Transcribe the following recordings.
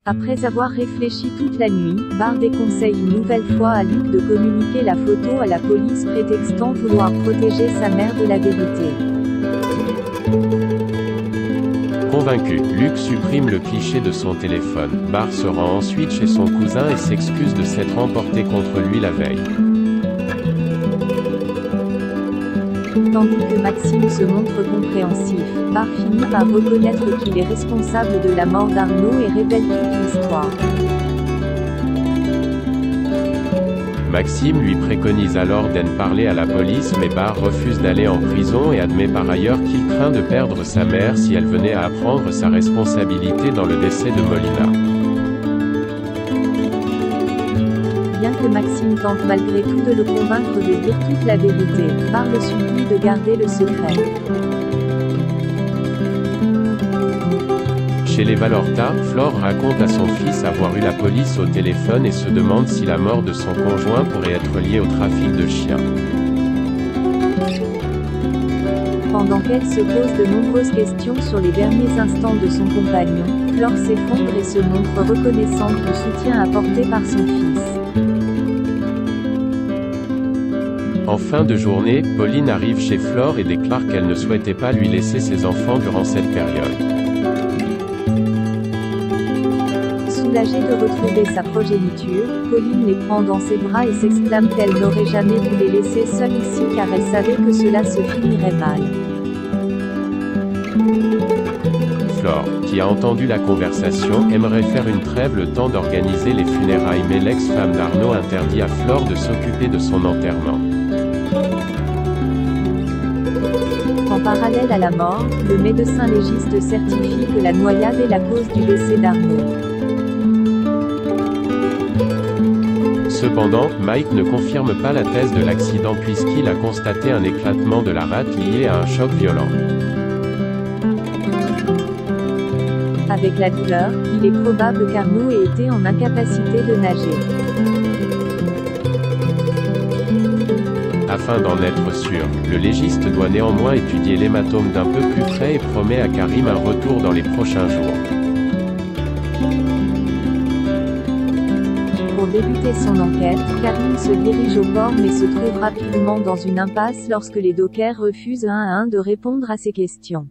Après avoir réfléchi toute la nuit, Bart déconseille une nouvelle fois à Luke de communiquer la photo à la police prétextant vouloir protéger sa mère de la vérité. Convaincu, Luke supprime le cliché de son téléphone. Bart se rend ensuite chez son cousin et s'excuse de s'être emporté contre lui la veille. Tandis que Maxime se montre compréhensif, Bart finit par reconnaître qu'il est responsable de la mort d'Arnaud et révèle toute l'histoire. Maxime lui préconise alors d'en parler à la police, mais Bart refuse d'aller en prison et admet par ailleurs qu'il craint de perdre sa mère si elle venait à apprendre sa responsabilité dans le décès de Molina. Bien que Maxime tente malgré tout de le convaincre de dire toute la vérité, Bart le supplie de garder le secret. Chez les Valorta, Flore raconte à son fils avoir eu la police au téléphone et se demande si la mort de son conjoint pourrait être liée au trafic de chiens. Pendant qu'elle se pose de nombreuses questions sur les derniers instants de son compagnon, Flore s'effondre et se montre reconnaissante du soutien apporté par son fils. En fin de journée, Pauline arrive chez Flore et déclare qu'elle ne souhaitait pas lui laisser ses enfants durant cette période. Soulagée de retrouver sa progéniture, Pauline les prend dans ses bras et s'exclame qu'elle n'aurait jamais dû les laisser seuls ici car elle savait que cela se finirait mal. Flore, qui a entendu la conversation, aimerait faire une trêve le temps d'organiser les funérailles, mais l'ex-femme d'Arnaud interdit à Flore de s'occuper de son enterrement. En parallèle à la mort, le médecin légiste certifie que la noyade est la cause du décès d'Arnaud. Cependant, Mike ne confirme pas la thèse de l'accident puisqu'il a constaté un éclatement de la rate lié à un choc violent. Avec la douleur, il est probable qu'Arnaud ait été en incapacité de nager. Afin d'en être sûr, le légiste doit néanmoins étudier l'hématome d'un peu plus près et promet à Karim un retour dans les prochains jours. Pour débuter son enquête, Karim se dirige au port mais se trouve rapidement dans une impasse lorsque les dockers refusent un à un de répondre à ses questions.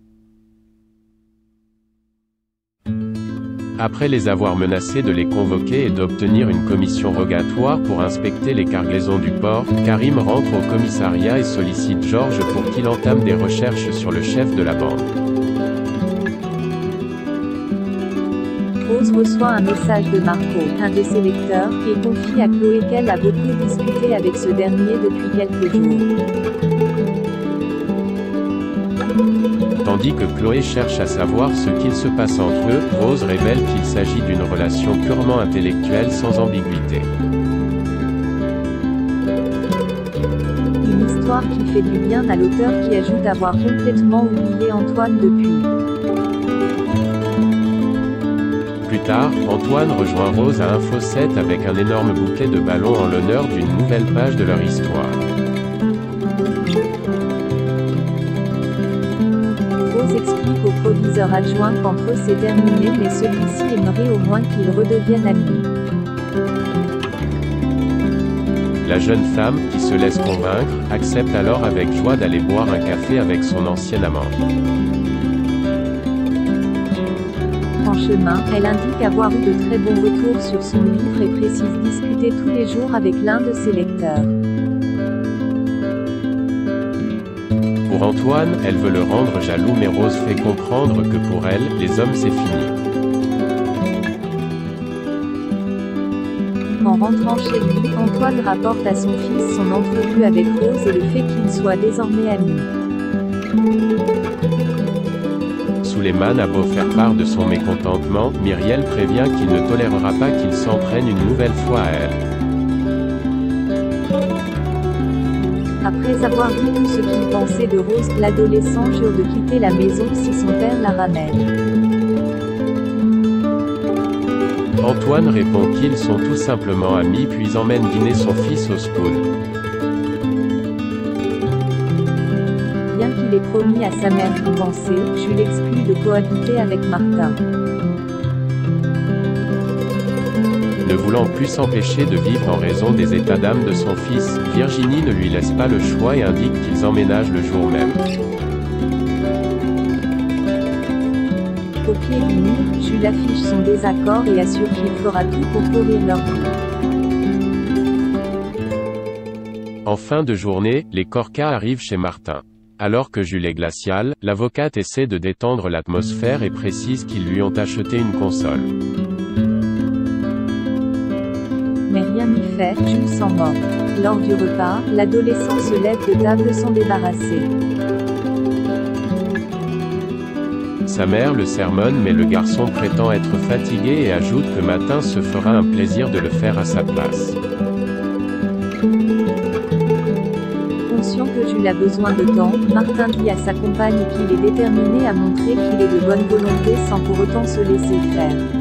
Après les avoir menacés de les convoquer et d'obtenir une commission rogatoire pour inspecter les cargaisons du port, Karim rentre au commissariat et sollicite George pour qu'il entame des recherches sur le chef de la bande. Rose reçoit un message de Marco, un de ses lecteurs, et confie à Chloé qu'elle a beaucoup discuté avec ce dernier depuis quelques jours. Tandis que Chloé cherche à savoir ce qu'il se passe entre eux, Rose révèle qu'il s'agit d'une relation purement intellectuelle sans ambiguïté. Une histoire qui fait du bien à l'auteur qui ajoute avoir complètement oublié Antoine depuis. Plus tard, Antoine rejoint Rose à Info 7 avec un énorme bouquet de ballons en l'honneur d'une nouvelle page de leur histoire. Rose explique au proviseur adjoint qu'entre eux c'est terminé mais celui-ci aimerait au moins qu'ils redeviennent amis. La jeune femme, qui se laisse convaincre, accepte alors avec joie d'aller boire un café avec son ancien amant. En chemin, elle indique avoir eu de très bons retours sur son livre et précise discuter tous les jours avec l'un de ses lecteurs. Pour Antoine, elle veut le rendre jaloux mais Rose fait comprendre que pour elle, les hommes c'est fini. En rentrant chez lui, Antoine rapporte à son fils son entrevue avec Rose et le fait qu'ils soient désormais amis. Suleiman a beau faire part de son mécontentement, Myriel prévient qu'il ne tolérera pas qu'il s'en prenne une nouvelle fois à elle. Après avoir dit tout ce qu'il pensait de Rose, l'adolescent jure de quitter la maison si son père la ramène. Antoine répond qu'ils sont tout simplement amis puis emmène dîner son fils au Spoon. Bien qu'il Jules est promis à sa mère divorcée, Jules exclut de cohabiter avec Martin. Ne voulant plus s'empêcher de vivre en raison des états d'âme de son fils, Virginie ne lui laisse pas le choix et indique qu'ils emménagent le jour même. Au pied du mur, Jules affiche son désaccord et assure qu'il fera tout pour pourrir leur vie. En fin de journée, les Corca arrivent chez Martin. Alors que Jules est glacial, l'avocate essaie de détendre l'atmosphère et précise qu'ils lui ont acheté une console. Mais rien n'y fait, Jules s'en mord. Lors du repas, l'adolescent se lève de table sans débarrasser. Sa mère le sermonne mais le garçon prétend être fatigué et ajoute que Martin se fera un plaisir de le faire à sa place. Conscient que Jules a besoin de temps, Martin dit à sa compagne qu'il est déterminé à montrer qu'il est de bonne volonté sans pour autant se laisser faire.